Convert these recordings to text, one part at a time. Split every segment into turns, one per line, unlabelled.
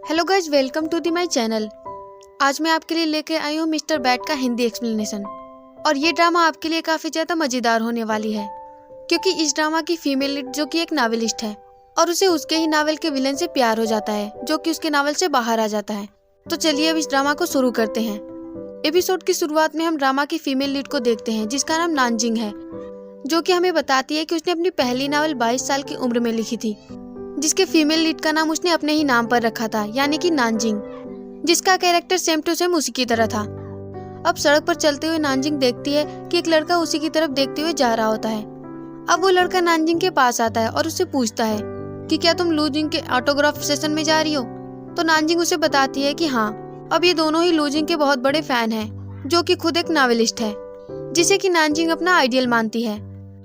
Hello guys, welcome to the my channel. आज मैं आपके लिए लेके आई हूँ मिस्टर बैट का हिंदी एक्सप्लेनेशन। और ये ड्रामा आपके लिए काफ़ी ज़्यादा मज़ेदार होने वाली है, क्योंकि इस ड्रामा की फीमेल लीड जो कि एक नावलिस्ट है और उसे उसके ही नावल के विलन से प्यार हो जाता है, जो कि उसके नावल से बाहर आ जाता है। तो चलिए अब इस ड्रामा को शुरू करते हैं। एपिसोड की शुरुआत में हम ड्रामा की फीमेल लीड को देखते हैं, जिसका नाम नानजिंग है, जो कि हमें बताती है कि उसने अपनी पहली नावल 22 साल की उम्र में लिखी थी, जिसके फीमेल लीड का नाम उसने अपने ही नाम पर रखा था, यानी कि नानजिंग, जिसका कैरेक्टर सेम टू सेम उसी की तरह था। अब सड़क पर चलते हुए नानजिंग देखती है कि एक लड़का उसी की तरफ देखते हुए जा रहा होता है। अब वो लड़का नानजिंग के पास आता है और उससे पूछता है कि क्या तुम लूजिंग के ऑटोग्राफ सेशन में जा रही हो। तो नानजिंग उसे बताती है कि हाँ, अब ये दोनों ही लूजिंग के बहुत बड़े फैन हैं, जो कि खुद एक नावलिस्ट है, जिसे कि नानजिंग अपना आइडियल मानती है।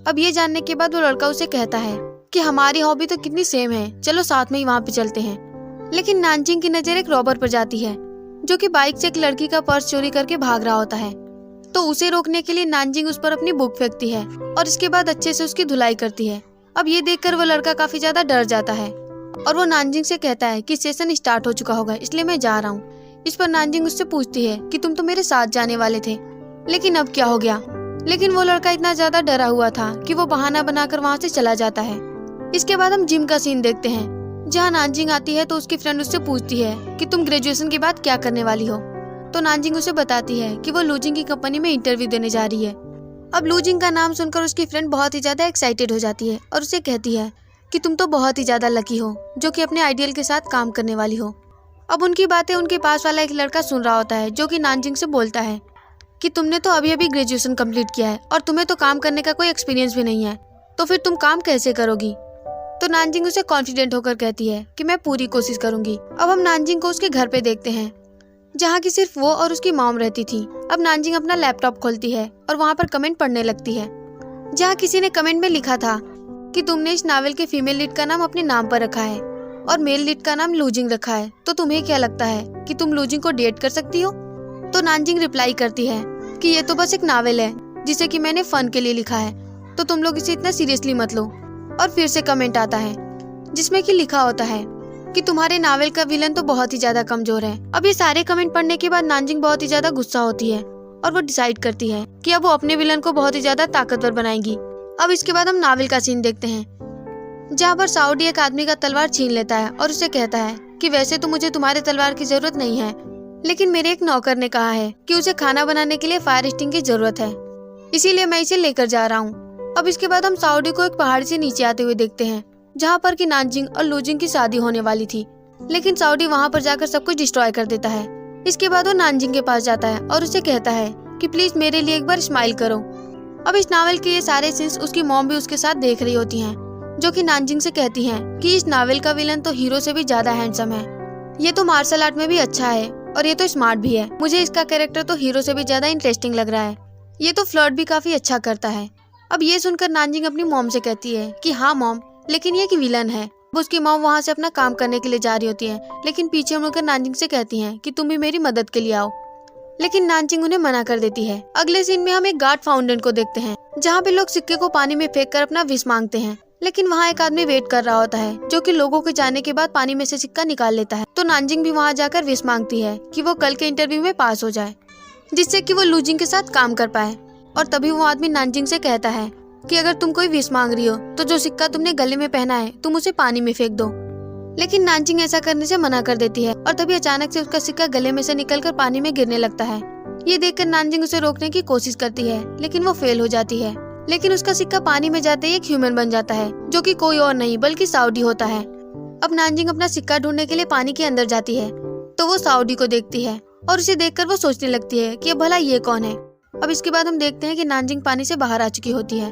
अब ये जानने के बाद वो लड़का उसे कहता है कि हमारी हॉबी तो कितनी सेम है, चलो साथ में ही वहाँ पे चलते हैं। लेकिन नानजिंग की नजर एक रॉबर पर जाती है, जो कि बाइक से एक लड़की का पर्स चोरी करके भाग रहा होता है। तो उसे रोकने के लिए नानजिंग उस पर अपनी बुक फेंकती है और इसके बाद अच्छे से उसकी धुलाई करती है। अब ये देखकर वो लड़का काफी ज्यादा डर जाता है और वो नानजिंग से कहता है कि सेशन स्टार्ट हो चुका होगा, इसलिए मैं जा रहा हूँ। इस पर नानजिंग उससे पूछती है कि तुम तो मेरे साथ जाने वाले थे, लेकिन अब क्या हो गया। लेकिन वो लड़का इतना ज्यादा डरा हुआ था कि वो बहाना बनाकर वहाँ से चला जाता है। इसके बाद हम जिम का सीन देखते हैं, जहाँ नानजिंग आती है तो उसकी फ्रेंड उससे पूछती है कि तुम ग्रेजुएशन के बाद क्या करने वाली हो। तो नानजिंग उसे बताती है कि वो लूजिंग की कंपनी में इंटरव्यू देने जा रही है। अब लूजिंग का नाम सुनकर उसकी फ्रेंड बहुत ही ज्यादा एक्साइटेड हो जाती है और उसे कहती है कि तुम तो बहुत ही ज्यादा लकी हो, जो कि अपने आइडियल के साथ काम करने वाली हो। अब उनकी बातें उनके पास वाला एक लड़का सुन रहा होता है, जो कि नानजिंग से बोलता है कि तुमने तो अभी अभी ग्रेजुएशन कंप्लीट किया है और तुम्हें तो काम करने का कोई एक्सपीरियंस भी नहीं है, तो फिर तुम काम कैसे करोगी। तो नानजिंग उसे कॉन्फिडेंट होकर कहती है कि मैं पूरी कोशिश करूंगी। अब हम नानजिंग को उसके घर पे देखते हैं, जहाँ की सिर्फ वो और उसकी मॉम रहती थी। अब नानजिंग अपना लैपटॉप खोलती है और वहाँ पर कमेंट पढ़ने लगती है, जहाँ किसी ने कमेंट में लिखा था कि तुमने इस नावल के फीमेल लीड का नाम अपने नाम पर रखा है और मेल लीड का नाम लूजिंग रखा है, तो तुम्हें क्या लगता है कि तुम लूजिंग को डेट कर सकती हो। तो नानजिंग रिप्लाई करती है कि ये तो बस एक नावल है जिसे कि मैंने फन के लिए लिखा है, तो तुम लोग इसे इतना सीरियसली मत लो। और फिर से कमेंट आता है जिसमें कि लिखा होता है कि तुम्हारे नावल का विलन तो बहुत ही ज्यादा कमजोर है। अब ये सारे कमेंट पढ़ने के बाद नानजिंग बहुत ही ज्यादा गुस्सा होती है और वो डिसाइड करती है कि अब वो अपने विलन को बहुत ही ज्यादा ताकतवर बनाएगी। अब इसके बाद हम नावल का सीन देखते हैं, जहाँ पर साउडी एक आदमी का तलवार छीन लेता है और उसे कहता है कि वैसे तो मुझे तुम्हारे तलवार की जरूरत नहीं है, लेकिन मेरे एक नौकर ने कहा है कि उसे खाना बनाने के लिए फायर स्टिंग की जरूरत है, इसीलिए मैं इसे लेकर जा रहा हूँ। अब इसके बाद हम साउडी को एक पहाड़ से नीचे आते हुए देखते हैं, जहाँ पर कि नानजिंग और लूजिंग की शादी होने वाली थी, लेकिन साउडी वहाँ पर जाकर सब कुछ डिस्ट्रॉय कर देता है। इसके बाद वो नानजिंग के पास जाता है और उसे कहता है कि प्लीज मेरे लिए एक बार स्माइल करो। अब इस नावल के ये सारे सीन्स उसकी मॉम भी उसके साथ देख रही होती हैं, जो कि नानजिंग से कहती हैं कि इस नावल का विलन तो हीरो से भी ज्यादा हैंडसम है, ये तो मार्शल आर्ट में भी अच्छा है और ये तो स्मार्ट भी है, मुझे इसका कैरेक्टर तो हीरो से भी ज्यादा इंटरेस्टिंग लग रहा है, ये तो फ्लर्ट भी काफी अच्छा करता है। अब ये सुनकर नानजिंग अपनी मॉम से कहती है कि हाँ मॉम, लेकिन ये कि विलन है। उसकी मॉम वहाँ से अपना काम करने के लिए जा रही होती है, लेकिन पीछे मुड़कर नानजिंग से कहती हैं कि तुम भी मेरी मदद के लिए आओ, लेकिन नानजिंग उन्हें मना कर देती है। अगले सीन में हम एक गार्ड फाउंटेन को देखते हैं, जहाँ पे लोग सिक्के को पानी में फेंक कर अपना विश मांगते हैं, लेकिन वहाँ एक आदमी वेट कर रहा होता है, जो कि लोगों के जाने के बाद पानी में से सिक्का निकाल लेता है। तो नानजिंग भी वहाँ जाकर विश मांगती है कि वो कल के इंटरव्यू में पास हो जाए, जिससे कि वो लूजिंग के साथ काम कर पाए। और तभी वो आदमी नानजिंग से कहता है कि अगर तुम कोई विश मांग रही हो तो जो सिक्का तुमने गले में पहना है तुम उसे पानी में फेंक दो। लेकिन नानजिंग ऐसा करने से मना कर देती है और तभी अचानक से उसका सिक्का गले में से निकलकर पानी में गिरने लगता है। ये देखकर नानजिंग उसे रोकने की कोशिश करती है, लेकिन वो फेल हो जाती है। लेकिन उसका सिक्का पानी में जाते ही एक ह्यूमन बन जाता है, जो कि कोई और नहीं बल्कि साउडी होता है। अब नानजिंग अपना सिक्का ढूंढने के लिए पानी के अंदर जाती है, तो वो साउडी को देखती है और उसे देखकर वो सोचने लगती है कि भला ये कौन है। अब इसके बाद हम देखते हैं कि नानजिंग पानी से बाहर आ चुकी होती है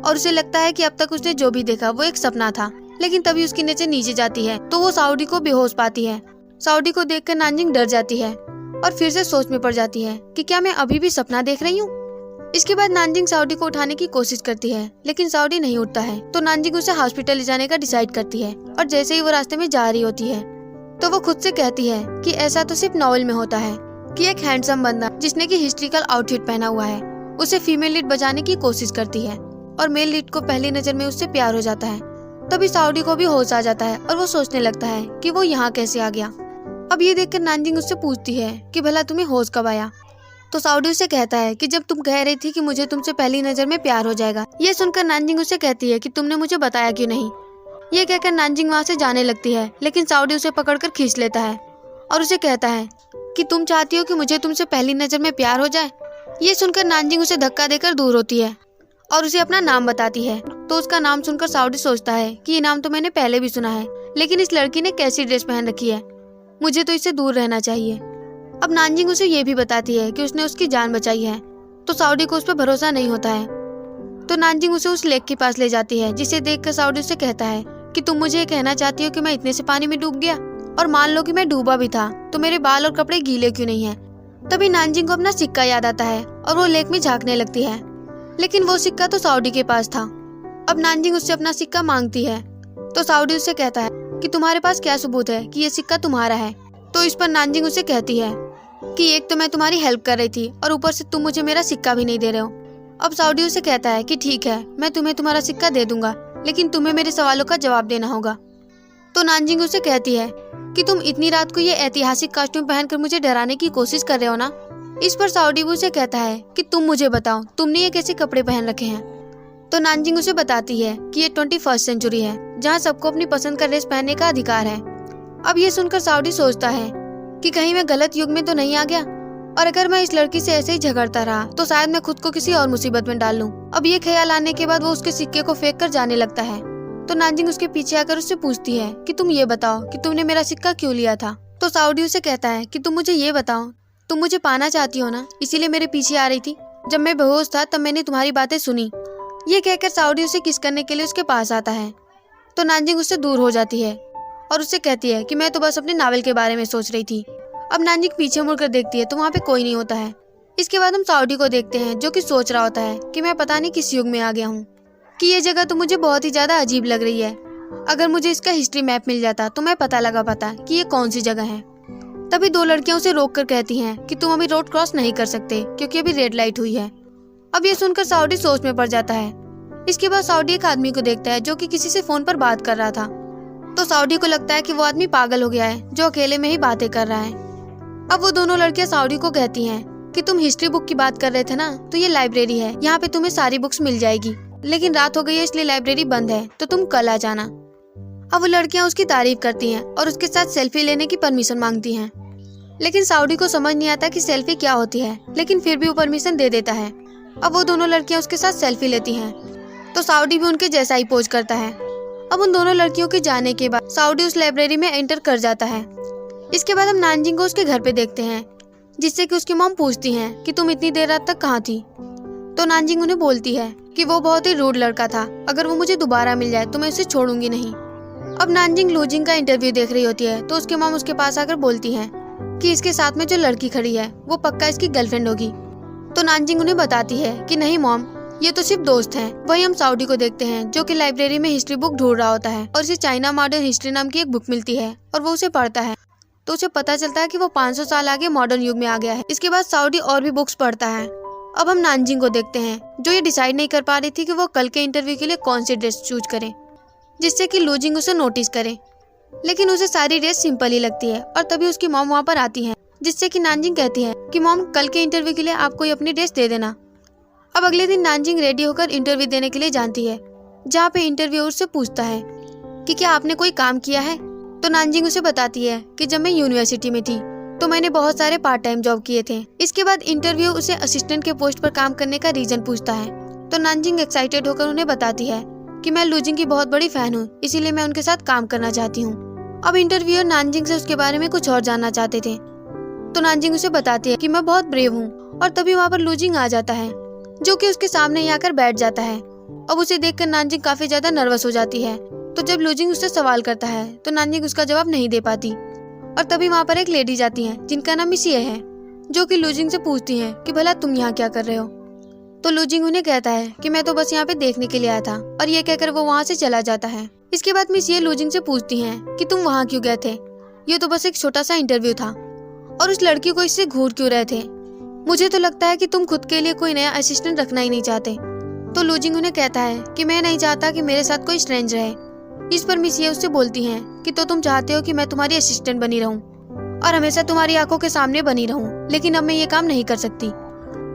और उसे लगता है कि अब तक उसने जो भी देखा वो एक सपना था। लेकिन तभी उसकी नजर नीचे जाती है तो वो साउडी को बेहोश पाती है। साउडी को देखकर नानजिंग डर जाती है और फिर से सोच में पड़ जाती है कि क्या मैं अभी भी सपना देख रही हूँ। इसके बाद नानजिंग साउडी को उठाने की कोशिश करती है, लेकिन साउडी नहीं उठता है। तो नानजिंग उसे हॉस्पिटल ले जाने का डिसाइड करती है और जैसे ही वो रास्ते में जा रही होती है तो वो खुद से कहती है कि ऐसा तो सिर्फ नॉवेल में होता है कि एक हैंडसम बंदा जिसने की हिस्ट्रिकल आउटफिट पहना हुआ है उसे फीमेल लीड बचाने की कोशिश करती है और मेल लीड को पहली नजर में उससे प्यार हो जाता है। तभी साउडी को भी होश आ जाता है और वो सोचने लगता है कि वो यहाँ कैसे आ गया। अब ये देखकर नानजिंग उससे पूछती है कि भला तुम्हें होश कब आया। तो साउडी उसे कहता है कि जब तुम कह रही थी कि मुझे तुमसे पहली नजर में प्यार हो जाएगा। ये सुनकर नानजिंग उसे कहती है कि तुमने मुझे बताया क्यों नहीं। ये कहकर नानजिंग वहाँ से जाने लगती है, लेकिन साउडी उसे पकड़कर खींच लेता है और उसे कहता है कि तुम चाहती हो कि मुझे तुमसे पहली नजर में प्यार हो जाए। ये सुनकर नानजिंग उसे धक्का देकर दूर होती है और उसे अपना नाम बताती है। तो उसका नाम सुनकर साउडी सोचता है कि ये नाम तो मैंने पहले भी सुना है, लेकिन इस लड़की ने कैसी ड्रेस पहन रखी है, मुझे तो इससे दूर रहना चाहिए। अब नानजिंग उसे ये भी बताती है कि उसने उसकी जान बचाई है। तो साउडी को उस पर भरोसा नहीं होता है। तो नानजिंग उसे उस लेक के पास ले जाती है, जिसे देखकर साउडी उसे कहता है कि तुम मुझे ये कहना चाहती हो कि मैं इतने से पानी में डूब गया, और मान लो कि मैं डूबा भी था तो मेरे बाल और कपड़े गीले क्यों नहीं है। तभी नानजिंग को अपना सिक्का याद आता है और वो लेक में झांकने लगती है, लेकिन वो सिक्का तो साउडी के पास था। अब नानजिंग उससे अपना सिक्का मांगती है। तो साउडी उससे कहता है कि तुम्हारे पास क्या सबूत है कि ये सिक्का तुम्हारा है। तो इस पर नानजिंग उसे कहती है कि एक तो मैं तुम्हारी हेल्प कर रही थी और ऊपर से तुम मुझे मेरा सिक्का भी नहीं दे रहे हो। अब साउडी उसे कहता है कि ठीक है, मैं तुम्हें तुम्हारा सिक्का दे दूंगा, लेकिन तुम्हें मेरे सवालों का जवाब देना होगा। तो नानजिंग उसे कहती है कि तुम इतनी रात को ये ऐतिहासिक कॉस्ट्यूम पहनकर मुझे डराने की कोशिश कर रहे हो ना। इस पर साउडी उसे कहता है कि तुम मुझे बताओ, तुमने ये कैसे कपड़े पहन रखे हैं। तो नानजिंग उसे बताती है कि ये 21st सेंचुरी है, जहाँ सबको अपनी पसंद का ड्रेस पहनने का अधिकार है। अब ये सुनकर साउडी सोचता है कि कहीं मैं गलत युग में तो नहीं आ गया, और अगर मैं इस लड़की से ऐसे ही झगड़ता रहा तो शायद मैं खुद को किसी और मुसीबत में डाल लूं। अब ये ख्याल आने के बाद वो उसके सिक्के को फेंक कर जाने लगता है। तो नानजिंग उसके पीछे आकर उससे पूछती है कि तुम ये बताओ कि तुमने मेरा सिक्का क्यों लिया था। तो साउडी उसे कहता है कि तुम मुझे ये बताओ, तुम मुझे पाना चाहती हो ना, इसीलिए मेरे पीछे आ रही थी। जब मैं बेहोश था तब मैंने तुम्हारी बातें सुनी। ये कहकर साउडी उसे किस करने के लिए उसके पास आता है। तो नानजिंग उससे दूर हो जाती है और उससे कहती है कि मैं तो बस अपने नावल के बारे में सोच रही थी। अब नानजिंग पीछे मुड़कर देखती है तो वहाँ पे कोई नहीं होता है। इसके बाद हम साउडी को देखते हैं, जो कि सोच रहा होता है कि मैं पता नहीं किस युग में आ गया हूँ, कि ये जगह तो मुझे बहुत ही ज्यादा अजीब लग रही है। अगर मुझे इसका हिस्ट्री मैप मिल जाता तो मैं पता लगा पाता कि ये कौन सी जगह है। तभी दो लड़कियां उसे रोक कर कहती हैं कि तुम अभी रोड क्रॉस नहीं कर सकते, क्योंकि अभी रेड लाइट हुई है। अब ये सुनकर साउडी सोच में पड़ जाता है। इसके बाद साउडी एक आदमी को देखता है जो कि किसी से फोन पर बात कर रहा था। तो साउडी को लगता है कि वो आदमी पागल हो गया है, जो अकेले में ही बातें कर रहा है। अब वो दोनों लड़कियां साउडी को कहती हैं कि तुम हिस्ट्री बुक की बात कर रहे थे ना, तो ये लाइब्रेरी है, यहाँ पे तुम्हें सारी बुक्स मिल जाएगी, लेकिन रात हो गई है इसलिए लाइब्रेरी बंद है, तो तुम कल आ जाना। अब वो लड़कियां उसकी तारीफ करती हैं और उसके साथ सेल्फी लेने की परमिशन मांगती हैं, लेकिन साउडी को समझ नहीं आता कि सेल्फी क्या होती है, लेकिन फिर भी वो परमिशन दे देता है। अब वो दोनों लड़कियां उसके साथ सेल्फी लेती हैं, तो साउडी भी उनके जैसा ही पोज करता है। अब उन दोनों लड़कियों के जाने के बाद साउडी उस लाइब्रेरी में एंटर कर जाता है। इसके बाद हम नानजिंग को उसके घर पे देखते हैं, जिससे कि उसकी मॉम पूछती हैं कि तुम इतनी देर रात तक कहाँ थी। तो नानजिंग उन्हें बोलती है कि वो बहुत ही रूड लड़का था, अगर वो मुझे दोबारा मिल जाए तो मैं उसे छोड़ूंगी नहीं। अब नानजिंग लूजिंग का इंटरव्यू देख रही होती है, तो उसकी मॉम उसके पास आकर बोलती है कि इसके साथ में जो लड़की खड़ी है वो पक्का इसकी गर्लफ्रेंड होगी। तो नानजिंग उन्हें बताती है कि नहीं मॉम, ये तो सिर्फ दोस्त हैं। वही हम साउडी को देखते हैं, जो कि लाइब्रेरी में हिस्ट्री बुक ढूंढ रहा होता है और इसे चाइना मॉडर्न हिस्ट्री नाम की एक बुक मिलती है और वो उसे पढ़ता है। तो उसे पता चलता है कि वो 500 साल आगे मॉडर्न युग में आ गया है। इसके बाद साउडी और भी बुक्स पढ़ता है। अब हम नानजिंग को देखते हैं, जो ये डिसाइड नहीं कर पा रही थी कि वो कल के इंटरव्यू के लिए कौन सी ड्रेस चूज करे, जिससे कि लूजिंग उसे नोटिस करे, लेकिन उसे सारी ड्रेस सिंपल ही लगती है। और तभी उसकी मॉम वहाँ पर आती है, जिससे कि नानजिंग कहती है कि मॉम, कल के इंटरव्यू के लिए आप कोई अपनी ड्रेस दे देना। अब अगले दिन नानजिंग रेडी होकर इंटरव्यू देने के लिए जाती है, जहाँ पे इंटरव्यूअर से पूछता है कि क्या आपने कोई काम किया है। तो नानजिंग उसे बताती है कि जब मैं यूनिवर्सिटी में थी तो मैंने बहुत सारे पार्ट टाइम जॉब किए थे। इसके बाद इंटरव्यू उसे असिस्टेंट के पोस्ट पर काम करने का रीजन पूछता है। तो नानजिंग एक्साइटेड होकर उन्हें बताती है कि मैं लूजिंग की बहुत बड़ी फैन हूँ, इसीलिए मैं उनके साथ काम करना चाहती हूँ। अब इंटरव्यूअर नानजिंग से उसके बारे में कुछ और जानना चाहते थे, तो नानजिंग उसे बताती है कि मैं बहुत ब्रेव हूँ। और तभी वहाँ पर लूजिंग आ जाता है, जो कि उसके सामने ही आकर बैठ जाता है। अब उसे देखकर नानजिंग काफी ज्यादा नर्वस हो जाती है। तो जब लूजिंग उससे सवाल करता है तो नानजिंग उसका जवाब नहीं दे पाती। और तभी वहाँ पर एक लेडी जाती है जिनका नाम मिसिए है, जो कि लूजिंग से पूछती है कि भला तुम यहाँ क्या कर रहे हो। तो लूजिंग उन्हें कहता है कि मैं तो बस यहाँ पे देखने के लिए आया था, और ये कहकर वो वहाँ से चला जाता है। इसके बाद मिसिए लूजिंग से पूछती हैं कि तुम वहाँ क्यों गए थे, ये तो बस एक छोटा सा इंटरव्यू था, और उस लड़की को इससे घूर क्यों रहे थे। मुझे तो लगता है कि तुम खुद के लिए कोई नया असिस्टेंट रखना ही नहीं चाहते। तो लूजिंग उन्हें कहता है कि मैं नहीं चाहता कि मेरे साथ कोई स्ट्रेंज रहे। इस पर मिसिए उससे बोलती हैं कि तो तुम चाहते हो कि मैं तुम्हारी असिस्टेंट बनी रहूं। और हमेशा तुम्हारी आंखों के सामने बनी रहूं। लेकिन अब मैं ये काम नहीं कर सकती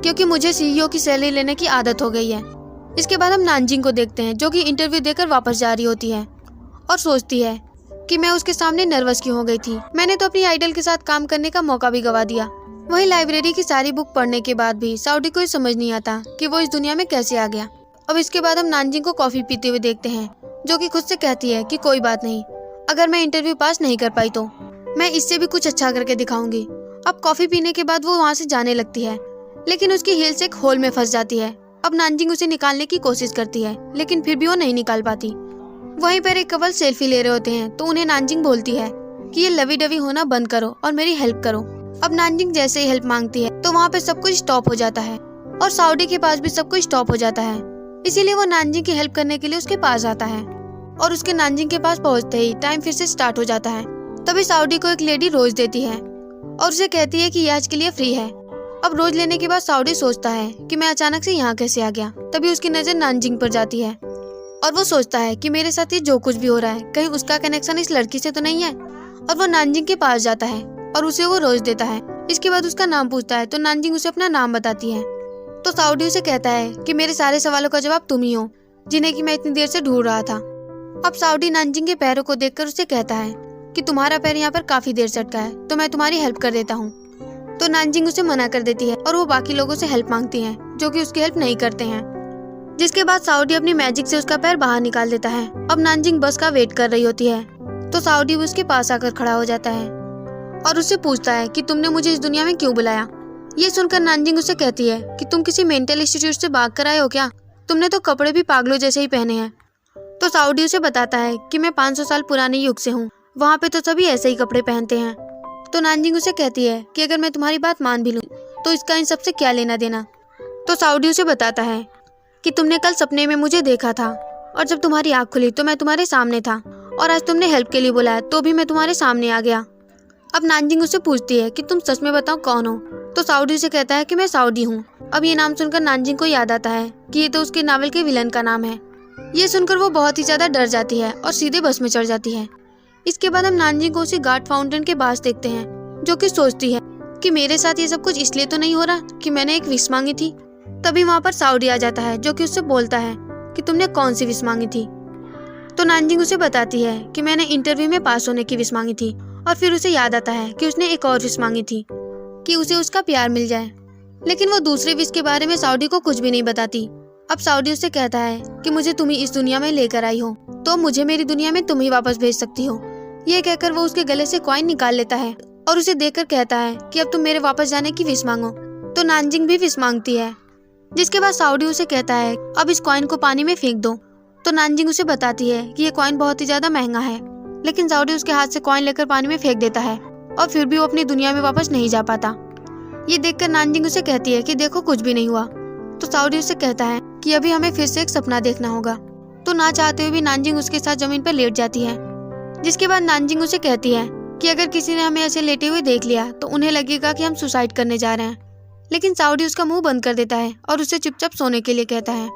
क्योंकि मुझे सीईओ की सैलरी लेने की आदत हो गई है। इसके बाद हम नानजिंग को देखते हैं जो कि इंटरव्यू देकर वापस जा रही होती है और सोचती है कि मैं उसके सामने नर्वस क्यों हो गई थी। मैंने तो अपनी आइडल के साथ काम करने का मौका भी गवा दिया। वहीं लाइब्रेरी की सारी बुक पढ़ने के बाद भी साउडी को ये समझ नहीं आता कि वो इस दुनिया में कैसे आ गया। अब इसके बाद हम नानजिंग को कॉफी पीते हुए देखते हैं जो कि खुद से कहती है कि कोई बात नहीं, अगर मैं इंटरव्यू पास नहीं कर पाई तो मैं इससे भी कुछ अच्छा करके दिखाऊंगी। अब कॉफी पीने के बाद वो वहाँ से जाने लगती है, लेकिन उसकी हील्स एक होल में फंस जाती है। अब नानजिंग उसे निकालने की कोशिश करती है, लेकिन फिर भी वो नहीं निकाल पाती। वहीं पर एक कपल सेल्फी ले रहे होते हैं तो उन्हें नानजिंग बोलती है कि ये लवी डवी होना बंद करो और मेरी हेल्प करो। अब नानजिंग जैसे ही हेल्प मांगती है तो वहाँ पे सब कुछ स्टॉप हो जाता है और साउडी के पास भी सब कुछ स्टॉप हो जाता है। इसीलिए वो नानजिंग की हेल्प करने के लिए उसके पास आता है और उसके नानजिंग के पास पहुँचते ही टाइम फिर से स्टार्ट हो जाता है। तभी साउडी को एक लेडी रोज देती है और उसे कहती है कि ये आज के लिए फ्री है। अब रोज लेने के बाद साउडी सोचता है कि मैं अचानक से यहाँ कैसे आ गया। तभी उसकी नजर नानजिंग पर जाती है और वो सोचता है कि मेरे साथ ये जो कुछ भी हो रहा है कहीं उसका कनेक्शन इस लड़की से तो नहीं है। और वो नानजिंग के पास जाता है और उसे वो रोज देता है। इसके बाद उसका नाम पूछता है तो नानजिंग उसे अपना नाम बताती है। तो साउडी उसे कहता है कि मेरे सारे सवालों का जवाब तुम ही हो जिन्हें कि मैं इतनी देर से ढूंढ रहा था। अब साउडी नानजिंग के पैरों को देखकर उसे कहता है कि तुम्हारा पैर यहाँ पर काफी देर से अटका है तो मैं तुम्हारी हेल्प कर देता हूँ। तो नानजिंग उसे मना कर देती है और वो बाकी लोगों से हेल्प मांगती है जो कि उसकी हेल्प नहीं करते हैं। जिसके बाद साउडी अपनी मैजिक से उसका पैर बाहर निकाल देता है। अब नानजिंग बस का वेट कर रही होती है तो साउडी उसके पास आकर खड़ा हो जाता है और उससे पूछता है कि तुमने मुझे इस दुनिया में क्यों बुलाया। ये सुनकर नानजिंग उसे कहती है कि तुम किसी मेंटल इंस्टीट्यूट से भाग कर आए हो क्या? तुमने तो कपड़े भी पागलों जैसे ही पहने हैं। तो साउडी उसे बताता है कि मैं 500 साल पुराने युग से हूँ, वहाँ पे तो सभी ऐसे ही कपड़े पहनते हैं। तो नानजिंग उसे कहती है कि अगर मैं तुम्हारी बात मान भी लूँ तो इसका इन सबसे क्या लेना देना। तो साउडी उसे बताता है कि तुमने कल सपने में मुझे देखा था और जब तुम्हारी आँख खुली तो मैं तुम्हारे सामने था और आज तुमने हेल्प के लिए बुलाया तो भी मैं तुम्हारे सामने आ गया। अब नानजिंग उससे पूछती है कि तुम सच में बताओ कौन हो। तो साउडी उसे कहता है कि मैं साउडी हूँ। अब ये नाम सुनकर नानजिंग को याद आता है कि ये तो उसके नावल के विलन का नाम है। ये सुनकर वो बहुत ही ज्यादा डर जाती है और सीधे बस में चढ़ जाती है। इसके बाद हम नानजिंग को उसी गार्ड फाउंटेन के पास देखते हैं जो कि सोचती है कि मेरे साथ ये सब कुछ इसलिए तो नहीं हो रहा कि मैंने एक विश मांगी थी। तभी वहाँ पर साउडी आ जाता है जो कि उससे बोलता है कि तुमने कौन सी विश मांगी थी। तो नानजिंग उसे बताती है कि मैंने इंटरव्यू में पास होने की विश मांगी थी और फिर उसे याद आता है कि उसने एक और विश मांगी थी कि उसे उसका प्यार मिल जाए। लेकिन वो दूसरे विश के बारे में साउडी को कुछ भी नहीं बताती। अब साउडी उससे कहता है कि मुझे तुम ही इस दुनिया में लेकर आई हो तो मुझे मेरी दुनिया में तुम ही वापस भेज सकती हो। ये कहकर वो उसके गले से कॉइन निकाल लेता है और उसे देखकर कहता है कि अब तुम मेरे वापस जाने की विश मांगो। तो नानजिंग भी विश मांगती है। जिसके बाद साउडी उसे कहता है अब इस कॉइन को पानी में फेंक दो। तो नानजिंग उसे बताती है कि ये कॉइन बहुत ही ज्यादा महंगा है, लेकिन साउडी उसके हाथ से कॉइन लेकर पानी में फेंक देता है और फिर भी वो अपनी दुनिया में वापस नहीं जा पाता। ये देखकर नानजिंग उसे कहती है कि देखो कुछ भी नहीं हुआ। तो साउडी उसे कहता है कि अभी हमें फिर से एक सपना देखना होगा। तो ना चाहते हुए भी नानजिंग उसके साथ जमीन पर लेट जाती है। जिसके बाद नानजिंग उसे कहती है कि अगर किसी ने हमें ऐसे लेटे हुए देख लिया तो उन्हें लगेगा कि हम सुसाइड करने जा रहे हैं। लेकिन साउडी उसका मुंह बंद कर देता है और उसे चुपचाप सोने के लिए कहता है।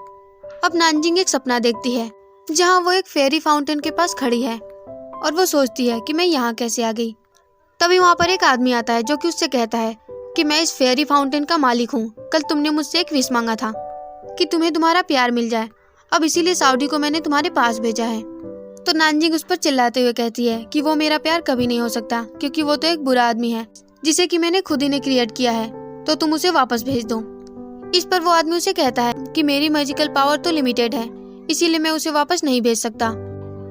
अब नानजिंग एक सपना देखती है जहाँ वो एक फेरी फाउंटेन के पास खड़ी है और वो सोचती है कि मैं यहाँ कैसे आ गई। तभी वहाँ पर एक आदमी आता है जो कि उससे कहता है कि मैं इस फेरी फाउंटेन का मालिक हूँ। कल तुमने मुझसे एक विश मांगा था कि तुम्हें तुम्हारा प्यार मिल जाए, अब इसीलिए साउडी को मैंने तुम्हारे पास भेजा है। तो नानजिंग उस पर चिल्लाते हुए कहती है कि वो मेरा प्यार कभी नहीं हो सकता क्योंकि वो तो एक बुरा आदमी है जिसे कि मैंने खुद ही ने क्रिएट किया है, तो तुम उसे वापस भेज दो। इस पर वो आदमी उसे कहता है कि मेरी मैजिकल पावर तो लिमिटेड है इसीलिए मैं उसे वापस नहीं भेज सकता।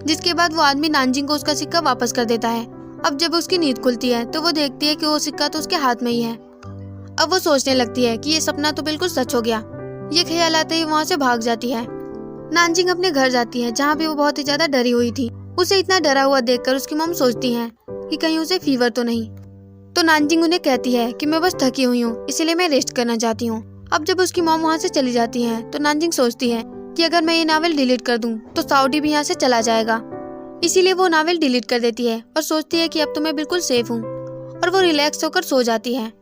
जिसके बाद वो आदमी नानजिंग को उसका सिक्का वापस कर देता है। अब जब उसकी नींद खुलती है तो वो देखती है कि वो सिक्का तो उसके हाथ में ही है। अब वो सोचने लगती है कि ये सपना तो बिल्कुल सच हो गया। ये ख्याल आते ही वहाँ से भाग जाती है। नानजिंग अपने घर जाती है जहाँ पे वो बहुत ही ज्यादा डरी हुई थी। उसे इतना डरा हुआ देखकर उसकी मॉम सोचती है कि कहीं उसे फीवर तो नहीं। तो नानजिंग उन्हें कहती है कि मैं बस थकी हुई हूँ इसलिए मैं रेस्ट करना चाहती हूँ। अब जब उसकी मॉम वहाँ से चली जाती है तो नानजिंग सोचती है कि अगर मैं ये नावल डिलीट कर दूं तो साउडी भी यहाँ से चला जाएगा। इसीलिए वो नावल डिलीट कर देती है और सोचती है कि अब तो मैं बिल्कुल सेफ हूँ और वो रिलैक्स होकर सो जाती है।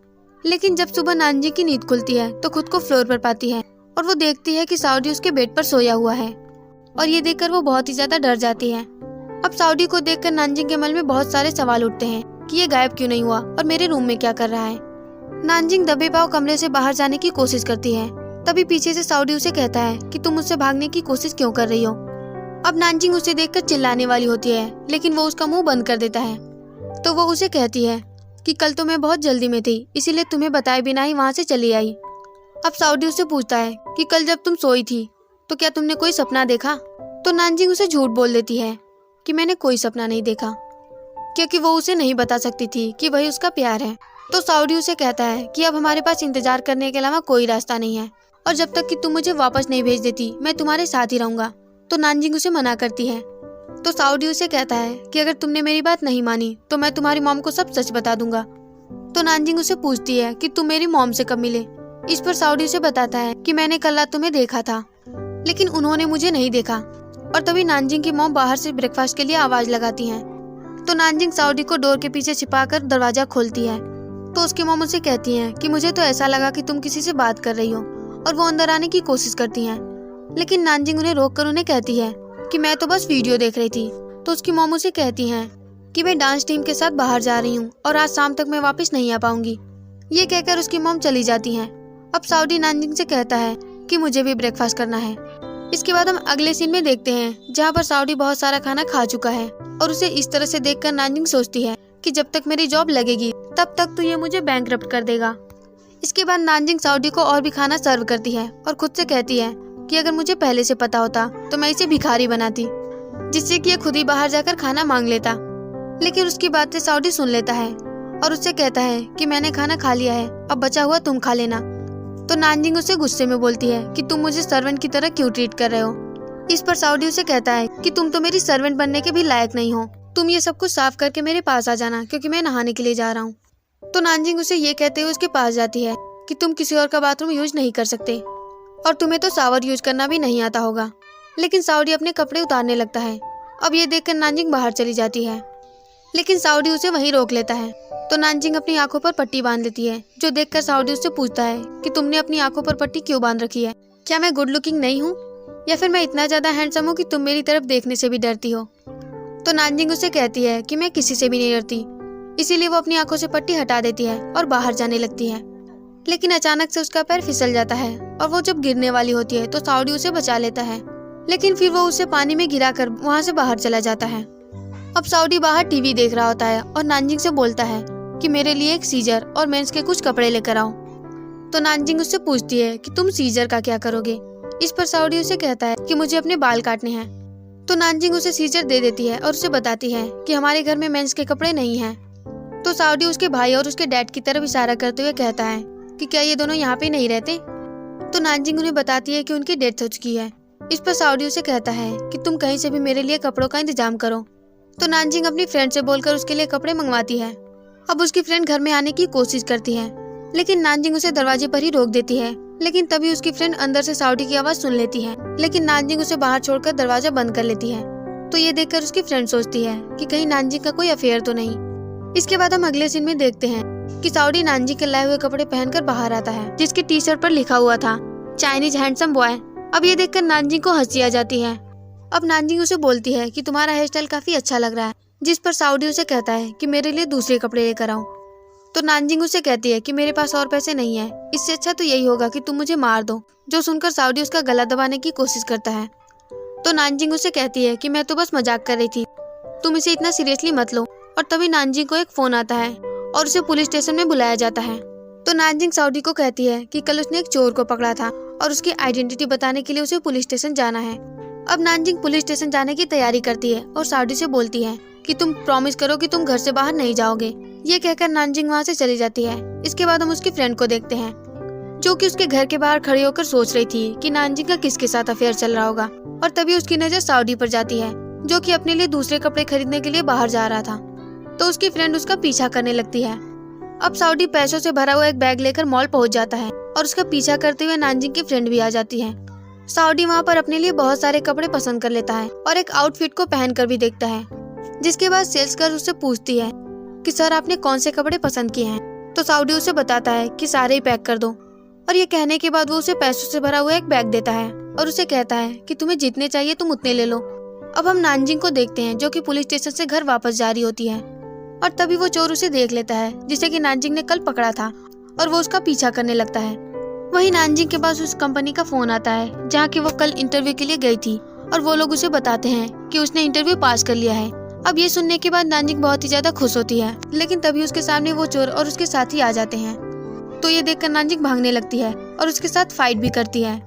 लेकिन जब सुबह नानजिंग की नींद खुलती है तो खुद को फ्लोर पर पाती है और वो देखती है कि साउडी उसके बेड पर सोया हुआ है और ये देखकर वो बहुत ही ज्यादा डर जाती है। अब साउडी को देखकर नानजिंग के मन में बहुत सारे सवाल उठते हैं कि ये गायब क्यों नहीं हुआ और मेरे रूम में क्या कर रहा है। नानजिंग दबे पांव कमरे से बाहर जाने की कोशिश करती है। तभी पीछे से साउडी उसे कहता है कि तुम मुझसे भागने की कोशिश क्यों कर रही हो। अब नानजिंग उसे देखकर चिल्लाने वाली होती है, लेकिन वो उसका मुंह बंद कर देता है। तो वो उसे कहती है कि कल तो मैं बहुत जल्दी में थी, इसीलिए तुम्हें बताए बिना ही वहाँ से चली आई। अब साउडी उससे पूछता है कि कल जब तुम सोई थी तो क्या तुमने कोई सपना देखा। तो नानजिंग उसे झूठ बोल देती है कि मैंने कोई सपना नहीं देखा, क्योंकि वो उसे नहीं बता सकती थी कि वही उसका प्यार है। तो साउडी उसे कहता है कि अब हमारे पास इंतजार करने के अलावा कोई रास्ता नहीं है, और जब तक कि तुम मुझे वापस नहीं भेज देती मैं तुम्हारे साथ ही रहूंगा। तो नानजिंग उसे मना करती है। तो साउडी उसे कहता है कि अगर तुमने मेरी बात नहीं मानी तो मैं तुम्हारी मॉम को सब सच बता दूंगा। तो नानजिंग उसे पूछती है कि तुम मेरी मॉम से कब मिले। इस पर साउडी उसे बताता है कि मैंने कल रात तुम्हें देखा था, लेकिन उन्होंने मुझे नहीं देखा। और तभी नानजिंग की मॉम बाहर से ब्रेकफास्ट के लिए आवाज लगाती है। तो नानजिंग साउडी को डोर के पीछे छिपाकर दरवाजा खोलती है। तो उसकी मॉम उसे कहती है कि मुझे तो ऐसा लगा कि तुम किसी से बात कर रही हो, और वो अंदर आने की कोशिश करती हैं। लेकिन नानजिंग उन्हें रोककर उन्हें कहती है कि मैं तो बस वीडियो देख रही थी। तो उसकी मॉम उसे कहती हैं कि मैं डांस टीम के साथ बाहर जा रही हूँ और आज शाम तक मैं वापस नहीं आ पाऊंगी। ये कहकर उसकी मॉम चली जाती हैं। अब साउडी नानजिंग से कहता है कि मुझे भी ब्रेकफास्ट करना है। इसके बाद हम अगले सीन में देखते हैं जहाँ पर साउडी बहुत सारा खाना खा चुका है, और उसे इस तरह से देखकर नानजिंग सोचती है कि जब तक मेरी जॉब लगेगी तब तक तो ये मुझे बैंकरप्ट कर देगा। इसके बाद नानजिंग साउडी को और भी खाना सर्व करती है और खुद से कहती है कि अगर मुझे पहले से पता होता तो मैं इसे भिखारी बनाती, जिससे कि ये खुद ही बाहर जाकर खाना मांग लेता। लेकिन उसकी बातें साउडी सुन लेता है और उससे कहता है कि मैंने खाना खा लिया है, अब बचा हुआ तुम खा लेना। तो नानजिंग उसे गुस्से में बोलती है कि तुम मुझे सर्वेंट की तरह क्यों ट्रीट कर रहे हो। इस पर साउडी उसे कहता है कि तुम तो मेरी सर्वेंट बनने के भी लायक नहीं हो, तुम ये सब कुछ साफ करके मेरे पास आ जाना, क्योंकि मैं नहाने के लिए जा रहा हूँ। तो नानजिंग उसे ये कहते हुए उसके पास जाती है कि तुम किसी और का बाथरूम यूज नहीं कर सकते, और तुम्हें तो शावर यूज करना भी नहीं आता होगा। लेकिन साउडी अपने कपड़े उतारने लगता है। अब ये देखकर नानजिंग बाहर चली जाती है, लेकिन साउडी उसे वहीं रोक लेता है। तो नानजिंग अपनी आंखों पर पट्टी बांध लेती है, जो देखकर साउडी उससे पूछता है कि तुमने अपनी आंखों पर पट्टी क्यों बांध रखी है। क्या मैं गुड लुकिंग नहीं हूँ, या फिर मैं इतना ज्यादा हैंडसम हूँ कि तुम मेरी तरफ देखने से भी डरती हो। तो नानजिंग उसे कहती है कि मैं किसी से भी नहीं डरती, इसीलिए वो अपनी आंखों से पट्टी हटा देती है और बाहर जाने लगती है। लेकिन अचानक से उसका पैर फिसल जाता है, और वो जब गिरने वाली होती है तो साउडी उसे बचा लेता है, लेकिन फिर वो उसे पानी में गिराकर वहाँ से बाहर चला जाता है। अब साउडी बाहर टीवी देख रहा होता है और नानजिंग से बोलता है कि मेरे लिए एक सीजर और मेंस के कुछ कपड़े लेकर आओ। तो नानजिंग उससे पूछती है कि तुम सीजर का क्या करोगे। इस पर साउडी उसे कहता है कि मुझे अपने बाल काटने हैं। तो नानजिंग उसे सीजर दे देती है और उसे बताती है कि हमारे घर में मेंस के कपड़े नहीं हैं। तो साउडी उसके भाई और उसके डैड की तरफ इशारा करते हुए कहता है कि क्या ये दोनों यहाँ पे नहीं रहते। तो नानजिंग उन्हें बताती है कि उनकी डेथ हो चुकी है। इस पर साउडी उसे कहता है कि तुम कहीं से भी मेरे लिए कपड़ों का इंतजाम करो। तो नानजिंग अपनी फ्रेंड से बोलकर उसके लिए कपड़े मंगवाती है। अब उसकी फ्रेंड घर में आने की कोशिश करती है, लेकिन नानजिंग उसे दरवाजे पर ही रोक देती है। लेकिन तभी उसकी फ्रेंड अंदर से साउडी की आवाज सुन लेती है, लेकिन नानजिंग उसे बाहर छोड़कर दरवाजा बंद कर लेती है। तो ये देखकर उसकी फ्रेंड सोचती है कि कहीं नानजिंग का कोई अफेयर तो नहीं। इसके बाद हम अगले सीन में देखते हैं कि साउडी नानजिंग के लाए हुए कपड़े पहनकर बाहर आता है, जिसके टी शर्ट पर लिखा हुआ था चाइनीज हैंडसम बॉय। अब ये देखकर नानजिंग को हंसी आ जाती है। अब नानजिंग उसे बोलती है कि तुम्हारा हेयर स्टाइल काफी अच्छा लग रहा है, जिस पर साउडी उसे कहता है कि मेरे लिए दूसरे कपड़े लेकर आओ। तो नानजिंग उसे कहती है कि मेरे पास और पैसे नहीं है, इससे अच्छा तो यही होगा कि तुम मुझे मार दो। जो सुनकर साउडी उसका गला दबाने की कोशिश करता है। तो नानजिंग उसे कहती है कि मैं तो बस मजाक कर रही थी, तुम इसे इतना सीरियसली मत लो। और तभी नानजिंग को एक फोन आता है और उसे पुलिस स्टेशन में बुलाया जाता है। तो नानजिंग साउडी को कहती है कि कल उसने एक चोर को पकड़ा था और उसकी आइडेंटिटी बताने के लिए उसे पुलिस स्टेशन जाना है। अब नानजिंग पुलिस स्टेशन जाने की तैयारी करती है और साउडी से बोलती है कि तुम प्रॉमिस करो कि तुम घर से बाहर नहीं जाओगे। ये कहकर नानजिंग वहाँ से चली जाती है। इसके बाद हम उसकी फ्रेंड को देखते हैं, जो कि उसके घर के बाहर खड़ी होकर सोच रही थी कि नानजिंग का किसके साथ अफेयर चल रहा होगा। और तभी उसकी नजर साउडी पर जाती है, जो कि अपने लिए दूसरे कपड़े खरीदने के लिए बाहर जा रहा था। तो उसकी फ्रेंड उसका पीछा करने लगती है। अब साउडी पैसों से भरा हुआ एक बैग लेकर मॉल पहुंच जाता है और उसका पीछा करते हुए नानजिंग की फ्रेंड भी आ जाती है। साउडी वहाँ पर अपने लिए बहुत सारे कपड़े पसंद कर लेता है और एक आउटफिट को पहनकर भी देखता है, जिसके बाद सेल्स गर्ल उससे पूछती है कि सर आपने कौन से कपड़े पसंद किए हैं। तो साउडी उसे बताता है कि सारे ही पैक कर दो। और ये कहने के बाद वो उसे पैसों से भरा हुआ एक बैग देता है और उसे कहता है कि तुम्हें जितने चाहिए तुम उतने ले लो। अब हम नानजिंग को देखते हैं, जो कि पुलिस स्टेशन से घर वापस जा रही होती है। और तभी वो चोर उसे देख लेता है जिसे कि नानजिंग ने कल पकड़ा था और वो उसका पीछा करने लगता है। वहीं नानजिंग के पास उस कंपनी का फोन आता है जहाँ की वो कल इंटरव्यू के लिए गई थी और वो लोग उसे बताते हैं कि उसने इंटरव्यू पास कर लिया है। अब ये सुनने के बाद नानजिंग बहुत ही ज्यादा खुश होती है, लेकिन तभी उसके सामने वो चोर और उसके साथी आ जाते हैं। तो ये देखकर नानजिंग भागने लगती है और उसके साथ फाइट भी करती है,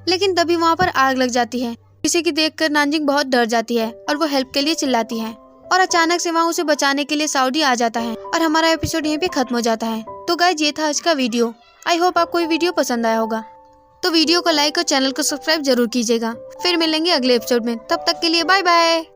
लेकिन तभी वहाँ पर आग लग जाती है जिसे कि देखकर नानजिंग बहुत डर जाती है और वो हेल्प के लिए चिल्लाती है। और अचानक से वहाँ उसे बचाने के लिए साउडी आ जाता है और हमारा एपिसोड यहीं पे खत्म हो जाता है। तो गाइस, ये था आज का वीडियो। आई होप आपको ये वीडियो पसंद आया होगा। तो वीडियो को लाइक और चैनल को सब्सक्राइब जरूर कीजिएगा। फिर मिलेंगे अगले एपिसोड में, तब तक के लिए बाय बाय।